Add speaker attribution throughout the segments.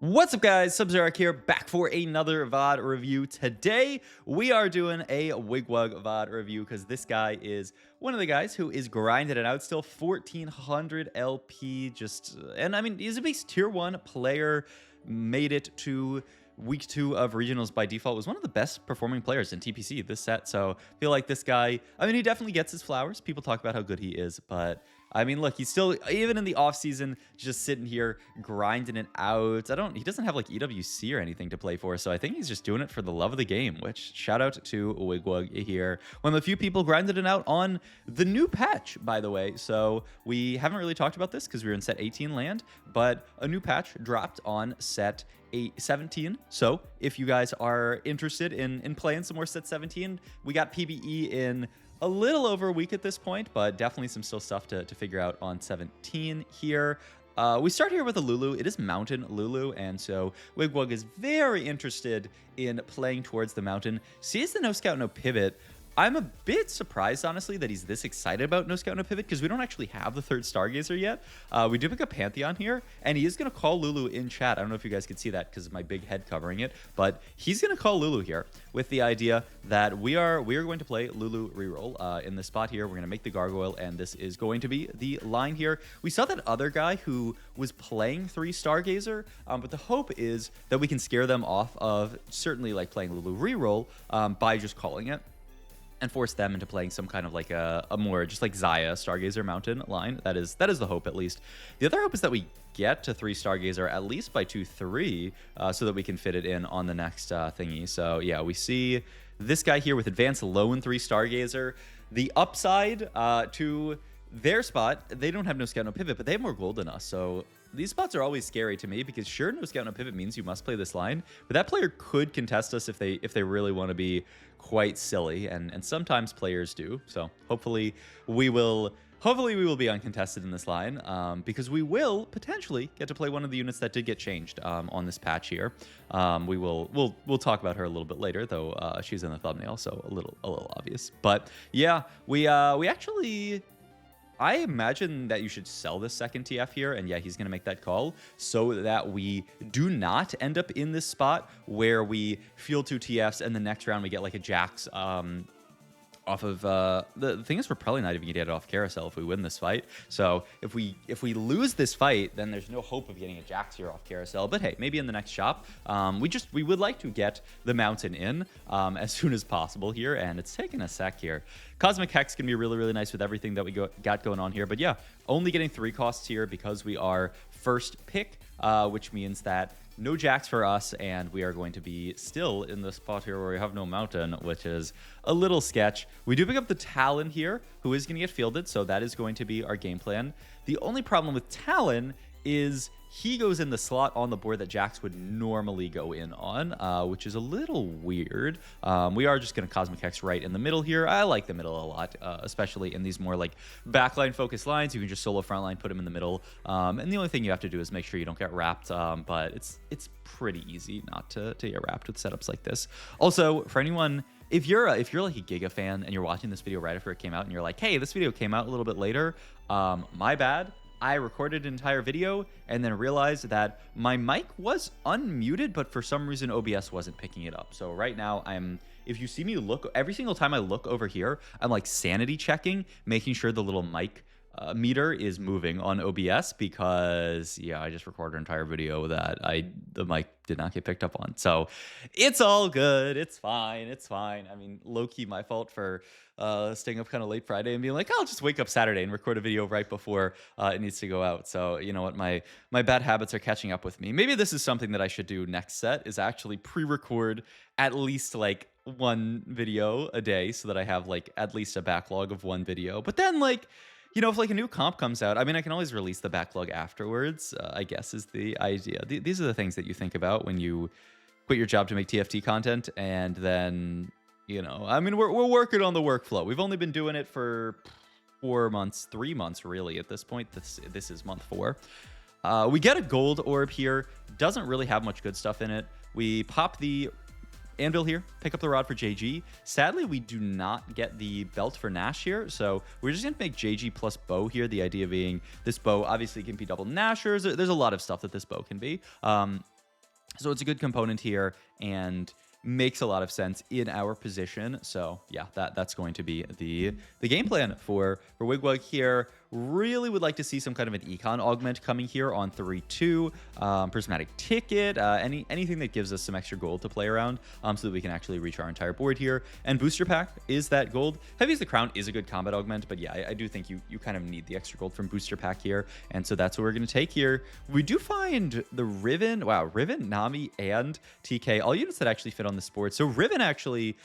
Speaker 1: What's up, guys? Sub-Zero here, back for another VOD review. Today, we are doing a Wigwugg VOD review because this guy is one of the guys who is grinding it out still. 1400 LP, and I mean, he's a base tier 1 player, made it to week 2 of regionals by default, was one of the best performing players in TPC this set. So I feel like this guy, I mean, he definitely gets his flowers. People talk about how good he is, but I mean, look, he's still, even in the off season, just sitting here grinding it out. He doesn't have like EWC or anything to play for, so I think he's just doing it for the love of the game, which shout out to Wigwugg here. One of the few people grinded it out on the new patch, by the way. So we haven't really talked about this because we were in set 18 land, but a new patch dropped on set 17. So if you guys are interested in playing some more set 17, we got PBE in a little over a week at this point, but definitely some still stuff to figure out on 17 here. We start here with a Lulu. It is Mountain Lulu, and so Wigwugg is very interested in playing towards the mountain. Sees the no scout, no pivot. I'm a bit surprised, honestly, that he's this excited about no scout, no pivot, because we don't actually have the third Stargazer yet. We do pick up Pantheon here, and he is going to call Lulu in chat. I don't know if you guys can see that because of my big head covering it, but he's going to call Lulu here with the idea that we are going to play Lulu reroll in this spot here. We're going to make the gargoyle, and this is going to be the line here. We saw that other guy who was playing 3 Stargazer, but the hope is that we can scare them off of certainly like playing Lulu reroll by just calling it, and force them into playing some kind of like a more just like Zaya Stargazer Mountain line. That is the hope, at least. The other hope is that we get to 3 Stargazer at least by 2-3 so that we can fit it in on the next thingy. So yeah, we see this guy here with advanced lone 3 Stargazer. The upside to their spot, they don't have no scout, no pivot, but they have more gold than us. So these spots are always scary to me because sure, no scout, no pivot means you must play this line, but that player could contest us if they really want to be quite silly, and sometimes players do. So hopefully we will be uncontested in this line, because we will potentially get to play one of the units that did get changed on this patch here. We'll talk about her a little bit later, though she's in the thumbnail, so a little obvious. But yeah, we actually, I imagine that you should sell this second TF here, and yeah, he's going to make that call so that we do not end up in this spot where we field 2 TFs and the next round we get like a Jax off of the thing is we're probably not even gonna get it off carousel if we win this fight. So if we lose this fight, then there's no hope of getting a Jax here off carousel. But hey, maybe in the next shop. We would like to get the mountain in as soon as possible here, and it's taking a sec here. Cosmic Hex can be really nice with everything that we got going on here, but yeah, only getting 3 costs here because we are first pick, which means that no Jax for us, and we are going to be still in the spot here where we have no mountain, which is a little sketch. We do pick up the Talon here, who is going to get fielded, so that is going to be our game plan. The only problem with Talon is he goes in the slot on the board that Jax would normally go in on, which is a little weird. We are just going to Cosmic Hex right in the middle here. I like the middle a lot, especially in these more like backline focused lines. You can just solo frontline, put him in the middle. And the only thing you have to do is make sure you don't get wrapped. But it's pretty easy not to get wrapped with setups like this. Also, for anyone, if you're like a Giga fan and you're watching this video right after it came out and you're like, hey, this video came out a little bit later, my bad. I recorded an entire video and then realized that my mic was unmuted, but for some reason OBS wasn't picking it up. So right now if you see me look, every single time I look over here, I'm like sanity checking, making sure the little mic meter is moving on OBS, because yeah, I just recorded an entire video that the mic did not get picked up on. So it's all good. It's fine. I mean, low-key my fault for staying up kind of late Friday and being like, I'll just wake up Saturday and record a video right before it needs to go out. So you know what, my bad habits are catching up with me. Maybe this is something that I should do next set, is actually pre-record at least like 1 video a day so that I have like at least a backlog of 1 video. But then like, you know, if like a new comp comes out, I mean, I can always release the backlog afterwards, I guess is the idea. These are the things that you think about when you quit your job to make TFT content. And then, you know, I mean, we're working on the workflow. We've only been doing it for 4 months, 3 months really at this point. This is month 4. We get a gold orb here. Doesn't really have much good stuff in it. We pop the Anvil here, pick up the rod for JG. Sadly, we do not get the belt for Nash here, so we're just going to make JG plus bow here. The idea being this bow obviously can be double Nashers. There's a lot of stuff that this bow can be. So it's a good component here and makes a lot of sense in our position. So yeah, that's going to be the game plan for Wigwugg here. Really would like to see some kind of an econ augment coming here on 3-2, prismatic ticket, anything that gives us some extra gold to play around, so that we can actually reach our entire board here. And booster pack is that gold. Heavy as the crown is a good combat augment, but yeah, I do think you kind of need the extra gold from booster pack here, and so that's what we're going to take here. We do find the Riven, wow, Riven, Nami, and TK, all units that actually fit on this board. So Riven actually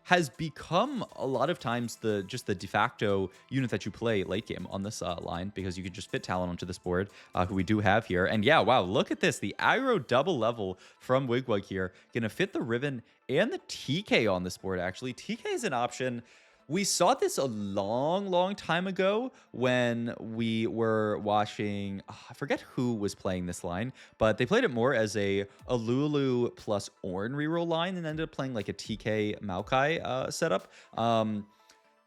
Speaker 1: has become a lot of times just the de facto unit that you play late game on this line, because you can just fit Talon onto this board, who we do have here. And yeah, wow, look at this. The aggro double level from Wigwugg here. Gonna fit the Riven and the TK on this board, actually. TK is an option. We saw this a long time ago when we were watching, I forget who was playing this line, but they played it more as a Lulu plus Ornn reroll line and ended up playing like a TK Maokai setup.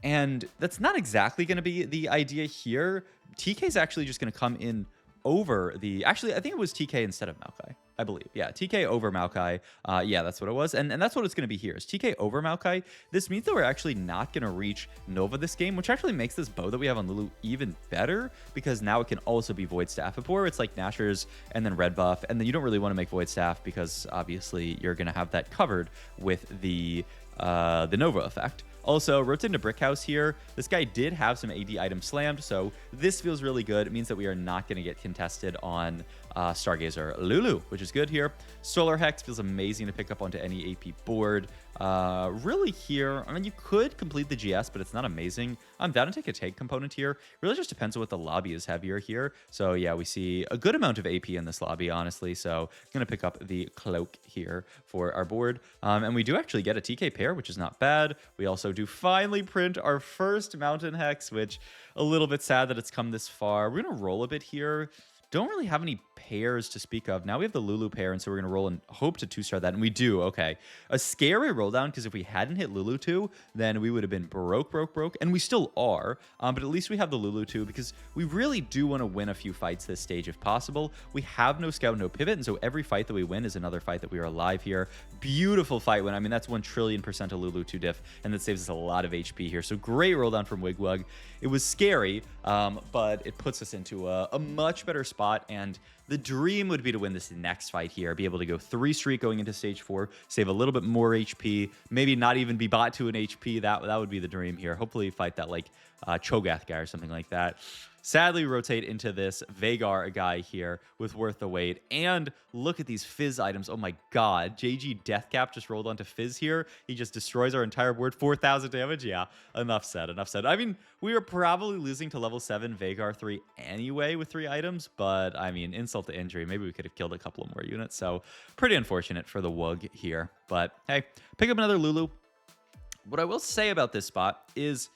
Speaker 1: And that's not exactly going to be the idea here. TK is actually just going to come in over actually, I think it was TK instead of Maokai, I believe. Yeah, TK over Maokai. Yeah, that's what it was. And that's what it's going to be here, is TK over Maokai. This means that we're actually not going to reach Nova this game, which actually makes this bow that we have on Lulu even better, because now it can also be Void Staff. Before, it's like Nashers and then red buff, and then you don't really want to make Void Staff because obviously you're going to have that covered with the Nova effect. Also, rotate into Brick House here. This guy did have some AD items slammed, so this feels really good. It means that we are not going to get contested on Stargazer Lulu, which is good here. Solar Hex feels amazing to pick up onto any AP board. Really here, I mean, you could complete the GS, but it's not amazing. I'm down to take a take component here. Really just depends on what the lobby is heavier here. So yeah, we see a good amount of AP in this lobby, honestly. So I'm going to pick up the Cloak here for our board. And we do actually get a TK pair, which is not bad. We also do finally print our first Mountain Hex, which a little bit sad that it's come this far. We're going to roll a bit here. Don't really have any pairs to speak of. Now we have the Lulu pair, and so we're going to roll and hope to 2-star that, and we do. Okay. A scary roll down, because if we hadn't hit Lulu 2, then we would have been broke, and we still are, but at least we have the Lulu 2, because we really do want to win a few fights this stage if possible. We have no scout, no pivot, and so every fight that we win is another fight that we are alive here. Beautiful fight win. I mean, that's 1,000,000,000% a Lulu 2 diff, and that saves us a lot of HP here. So great roll down from Wigwugg. It was scary, but it puts us into a much better spot, and the dream would be to win this next fight here, be able to go 3 streak going into stage 4, save a little bit more HP, maybe not even be bought to an HP. That would be the dream here. Hopefully fight that like Cho'Gath guy or something like that. Sadly, rotate into this Vhagar guy here with worth the wait. And look at these Fizz items. Oh my god. JG Deathcap just rolled onto Fizz here. He just destroys our entire board. 4,000 damage. Yeah, enough said. I mean, we were probably losing to level 7 Vhagar 3 anyway with 3 items. But, I mean, insult to injury. Maybe we could have killed a couple of more units. So, pretty unfortunate for the Wug here. But, hey, pick up another Lulu. What I will say about this spot is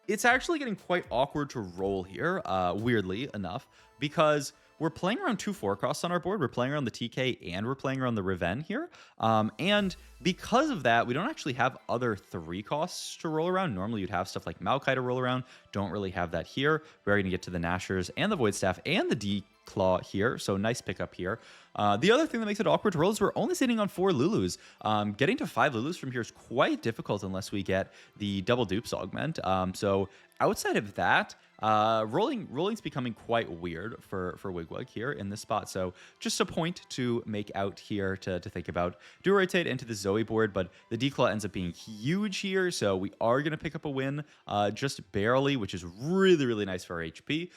Speaker 1: it's actually getting quite awkward to roll here, weirdly enough, because we're playing around 2 4-costs on our board. We're playing around the TK and we're playing around the Riven here. And because of that, we don't actually have other 3 costs to roll around. Normally you'd have stuff like Maokai to roll around. Don't really have that here. We're going to get to the Nashers and the Void Staff and the D-Claw here. So nice pickup here. The other thing that makes it awkward to roll is we're only sitting on 4 Lulus. Getting to 5 Lulus from here is quite difficult unless we get the double dupes augment. So outside of that, rolling's becoming quite weird for Wigwugg here in this spot. So just a point to make out here to think about. Do rotate into the Zoe board, but the D-Claw ends up being huge here. So we are going to pick up a win just barely, which is really, really nice for our HP.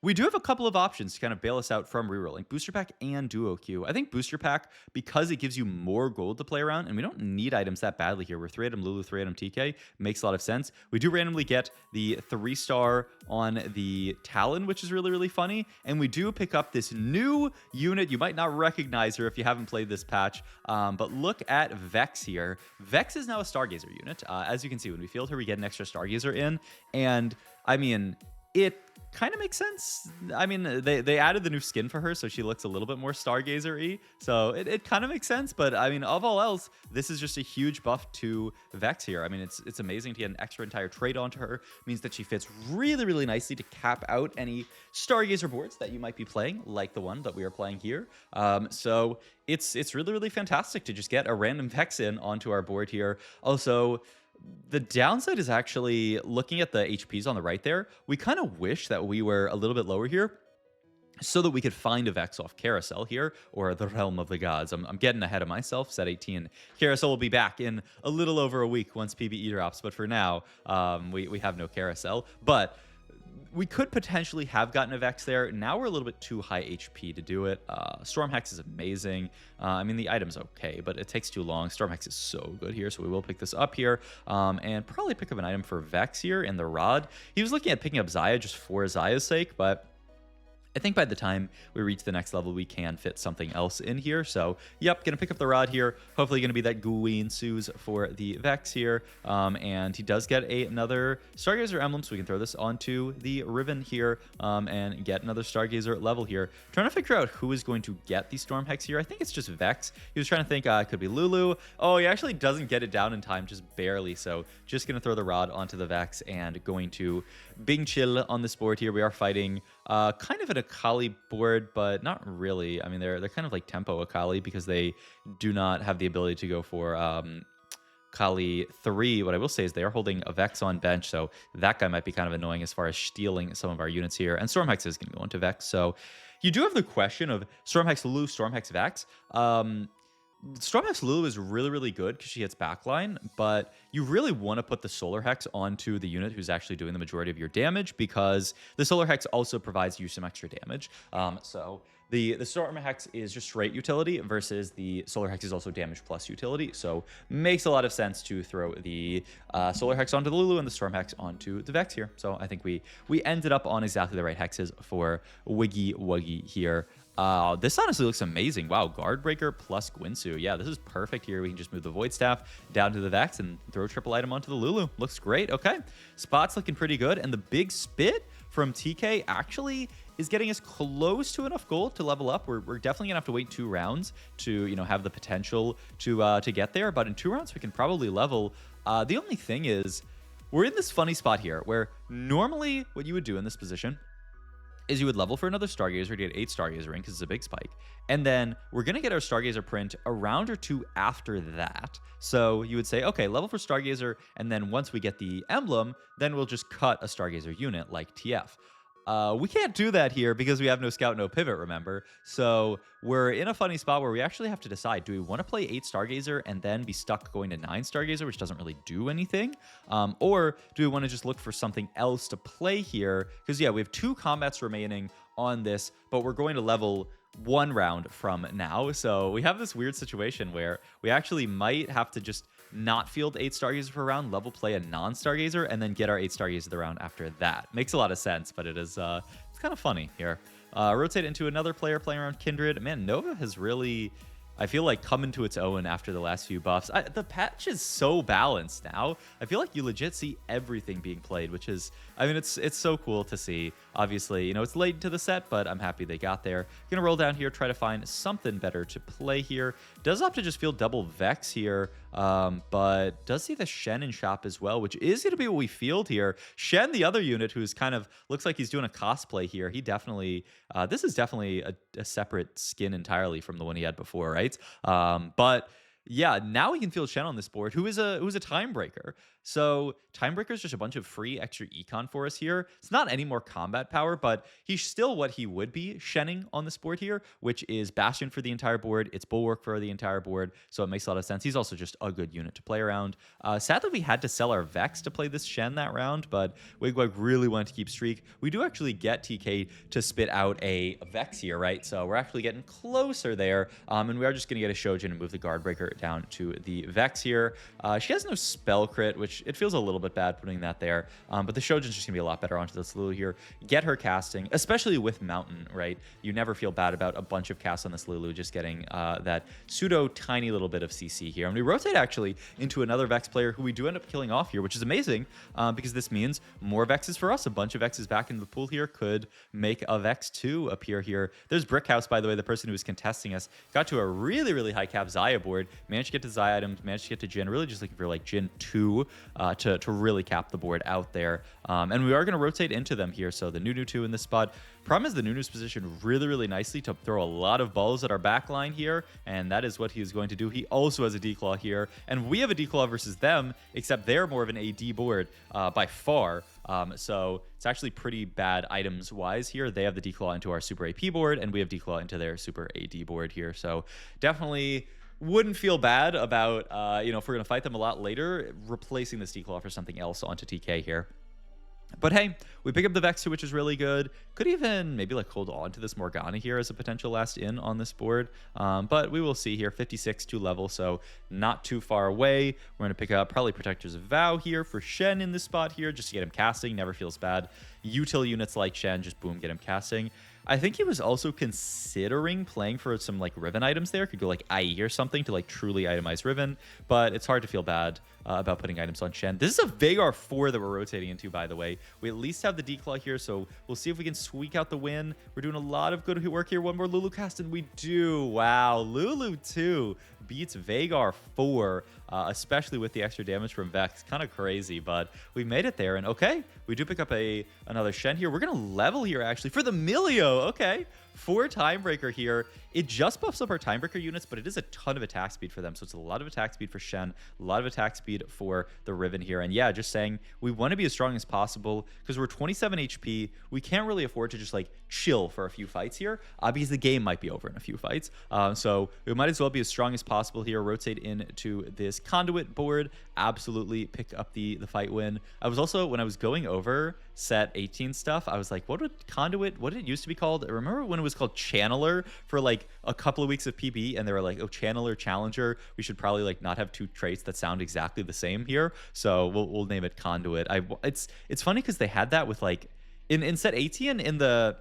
Speaker 1: We do have a couple of options to kind of bail us out from rerolling. Booster Pack and Duo Q. I think Booster Pack, because it gives you more gold to play around, and we don't need items that badly here. We're 3-item Lulu, 3-item TK. Makes a lot of sense. We do randomly get the 3-star on the Talon, which is really, really funny. And we do pick up this new unit. You might not recognize her if you haven't played this patch, but look at Vex here. Vex is now a Stargazer unit. As you can see, when we field her, we get an extra Stargazer in. And, I mean, It kind of makes sense. I mean, they added the new skin for her, so she looks a little bit more Stargazer-y. So it kind of makes sense. But I mean, of all else, this is just a huge buff to Vex here. I mean, it's amazing to get an extra entire trait onto her. It means that she fits really, really nicely to cap out any Stargazer boards that you might be playing, like the one that we are playing here. So it's really, really fantastic to just get a random Vex in onto our board here. Also, the downside is actually looking at the HPs on the right there. We kind of wish that we were a little bit lower here so that we could find a Vex off Carousel here, or the Realm of the Gods. I'm getting ahead of myself. Set 18. Carousel will be back in a little over a week once PvE drops, but for now, we have no Carousel. But we could potentially have gotten a Vex there. Now we're a little bit too high HP to do it. Storm Hex is amazing. I mean, the item's okay, but it takes too long. Storm Hex is so good here, so we will pick this up here and probably pick up an item for Vex here in the Rod. He was looking at picking up Xayah just for Xayah's sake, but I think by the time we reach the next level, we can fit something else in here. So, yep, going to pick up the Rod here. Hopefully going to be that Gwyn Suze for the Vex here. And he does get another Stargazer emblem, so we can throw this onto the ribbon here and get another Stargazer level here. Trying to figure out who is going to get the Storm Hex here. I think it's just Vex. He was trying to think it could be Lulu. Oh, he actually doesn't get it down in time, just barely. So, just going to throw the Rod onto the Vex and going to Bing Chill on this board here. We are fighting kind of an Akali board, but not really. I mean, they're kind of like tempo Akali because they do not have the ability to go for Kali 3. What I will say is they are holding a Vex on bench, so that guy might be kind of annoying as far as stealing some of our units here. And Storm Hex is going to go into Vex, so you do have the question of Storm Hex Lulu, Storm Hex Vex. Storm Hex Lulu is really, really good because she hits backline, but you really want to put the Solar Hex onto the unit who's actually doing the majority of your damage because the Solar Hex also provides you some extra damage. So the Storm Hex is just straight utility versus the Solar Hex is also damage plus utility. So makes a lot of sense to throw the Solar Hex onto the Lulu and the Storm Hex onto the Vex here. So I think we ended up on exactly the right hexes for Wigwugg here. This honestly looks amazing. Wow, Guard Breaker plus Gwynsu. Yeah, this is perfect here. We can just move the Void Staff down to the Vex and throw a triple item onto the Lulu. Looks great. Okay, Spot's looking pretty good. And the Big Spit from TK actually is getting us close to enough gold to level up. We're definitely gonna have to wait 2 rounds to, you know, have the potential to get there. But in 2 rounds, we can probably level. The only thing is, we're in this funny spot here where normally what you would do in this position is you would level for another Stargazer to get 8 Stargazer in because it's a big spike. And then we're going to get our Stargazer print a round or 2 after that. So you would say, okay, level for Stargazer, and then once we get the emblem, then we'll just cut a Stargazer unit like TF. We can't do that here because we have no scout, no pivot, remember? So we're in a funny spot where we actually have to decide, do we want to play 8 Stargazer and then be stuck going to 9 Stargazer, which doesn't really do anything? Or do we want to just look for something else to play here? Because, yeah, we have 2 combats remaining on this, but we're going to level 1 round from now. So we have this weird situation where we actually might have to just not field 8 Stargazer per round, level play a non-Stargazer, and then get our 8 Stargazer the round after that. Makes a lot of sense, but it is it's kind of funny here. Rotate into another player playing around Kindred. Man, Nova has really, I feel like, come into its own after the last few buffs. The patch is so balanced now. I feel like you legit see everything being played, which is, I mean, it's so cool to see. Obviously, you know, it's late into the set, but I'm happy they got there. Gonna roll down here, try to find something better to play here. Does opt to just field double Vex here, but does see the Shen in shop as well, which is going to be what we field here. Shen, the other unit, who's kind of looks like he's doing a cosplay here. He definitely, this is definitely a separate skin entirely from the one he had before, right? But yeah, now we can field Shen on this board, who is a time breaker. So time breaker is just a bunch of free extra econ for us here. It's not any more combat power, but he's still what he would be Shenning on this board here, which is Bastion for the entire board. It's Bulwark for the entire board, so it makes a lot of sense. He's also just a good unit to play around. Sadly, we had to sell our Vex to play this Shen that round, but Wigwugg really wanted to keep streak. We do actually get TK to spit out a Vex here, right? So we're actually getting closer there, and we are just going to get a Shojin and move the Guard Breaker down to the Vex here. She has no spell crit, which it feels a little bit bad putting that there. But the Shojin's just going to be a lot better onto this Lulu here. Get her casting, especially with Mountain, right? You never feel bad about a bunch of casts on this Lulu just getting that pseudo tiny little bit of CC here. And we rotate actually into another Vex player who we do end up killing off here, which is amazing because this means more Vexes for us. A bunch of Vexes back into the pool here could make a Vex 2 appear here. There's Brickhouse, by the way, the person who was contesting us, got to a really, really high cap Xayah board, managed to get to Xayah items, managed to get to Jhin, really just looking for like Jhin 2 to really cap the board out there. And we are going to rotate into them here. So the Nunu 2 in this spot. Problem is the Nunu's positioned really, really nicely to throw a lot of balls at our back line here, and that is what he is going to do. He also has a Declaw here, and we have a Declaw versus them, except they're more of an AD board by far. So it's actually pretty bad items-wise here. They have the Declaw into our Super AP board, and we have Declaw into their Super AD board here. So definitely wouldn't feel bad about, you know, if we're going to fight them a lot later, replacing this Declaw for something else onto TK here. But hey, we pick up the Vex 2, which is really good. Could even maybe like hold on to this Morgana here as a potential last in on this board. But we will see here. 56 2 level, so not too far away. We're going to pick up probably Protectors of Vow here for Shen in this spot here, just to get him casting. Never feels bad. Util units like Shen, just boom, get him casting. I think he was also considering playing for some like Riven items there. Could go like IE or something to like truly itemize Riven, but it's hard to feel bad about putting items on Shen. This is a Veigar 4 that we're rotating into, by the way. We at least have the Declaw here, so we'll see if we can squeak out the win. We're doing a lot of good work here. One more Lulu cast, and we do. Wow, Lulu 2 beats Veigar 4, especially with the extra damage from Vex. Kind of crazy, but we made it there. And okay, we do pick up another Shen here. We're going to level here, actually, for the Milio. Okay, 4 Timebreaker here. It just buffs up our Timebreaker units, but it is a ton of attack speed for them. So it's a lot of attack speed for Shen, a lot of attack speed for the Riven here. And yeah, just saying, we want to be as strong as possible because we're 27 HP. We can't really afford to just like chill for a few fights here because the game might be over in a few fights. So we might as well be as strong as possible here. Rotate into this Conduit board. Absolutely pick up the fight win. I was also, when I was going over set 18 stuff, I was like, what would Conduit, what did it used to be called? I remember when it was called Channeler for like a couple of weeks of PB, and they were like, oh, Channeler, Challenger, we should probably like not have 2 traits that sound exactly the same here. So we'll name it Conduit. It's funny because they had that with like in set 18 in the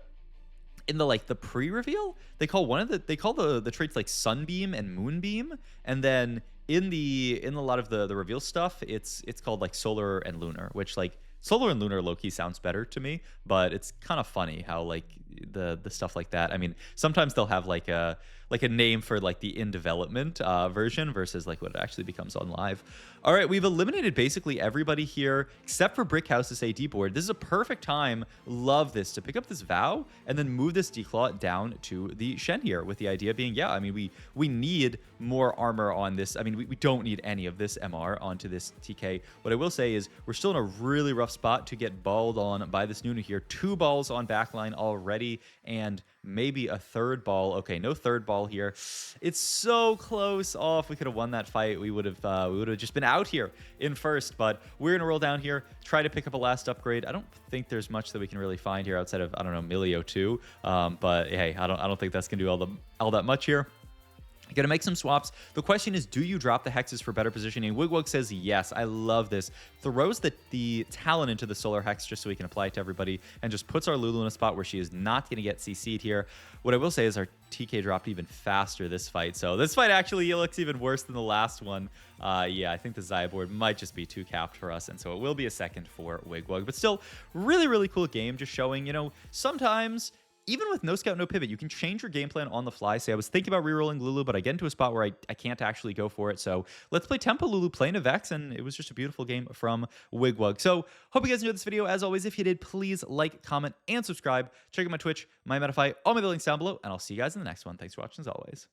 Speaker 1: like the pre-reveal, they call the traits like Sunbeam and Moonbeam, and then in a lot of the reveal stuff, it's called like Solar and Lunar, which like Solar and Lunar low-key sounds better to me, but it's kind of funny how like the stuff like that. I mean, sometimes they'll have like a name for like the in development version versus like what it actually becomes on live. All right, we've eliminated basically everybody here except for Brickhouse's AD board. This is a perfect time, love this, to pick up this Vow and then move this Declaw down to the Shen here, with the idea being, yeah, I mean, we need more armor on this. I mean, we don't need any of this MR onto this TK. What I will say is we're still in a really rough spot to get balled on by this Nunu here. 2 balls on backline already, and maybe a 3rd ball. Okay, no 3rd ball here. It's so close. Oh, if we could have won that fight, we would have just been out here in first. But we're gonna roll down here, try to pick up a last upgrade. I don't think there's much that we can really find here outside of, I don't know, Milio 2. But hey, I don't think that's gonna do all that much here. Gonna make some swaps. The question is, do you drop the hexes for better positioning? Wigwugg says yes. I love this. Throws the Talon into the solar hex just so we can apply it to everybody, and just puts our Lulu in a spot where she is not gonna get CC'd here. What I will say is our TK dropped even faster this fight. So this fight actually looks even worse than the last one. Yeah, I think the Xayah board might just be too capped for us, and so it will be a second for Wigwugg. But still, really, really cool game. Just showing, you know, sometimes even with no scout, no pivot, you can change your game plan on the fly. Say, I was thinking about rerolling Lulu, but I get into a spot where I can't actually go for it. So let's play Tempo Lulu, playing a Vex, and it was just a beautiful game from Wigwugg. So hope you guys enjoyed this video. As always, if you did, please like, comment, and subscribe. Check out my Twitch, my Metafy, all my links down below, and I'll see you guys in the next one. Thanks for watching as always.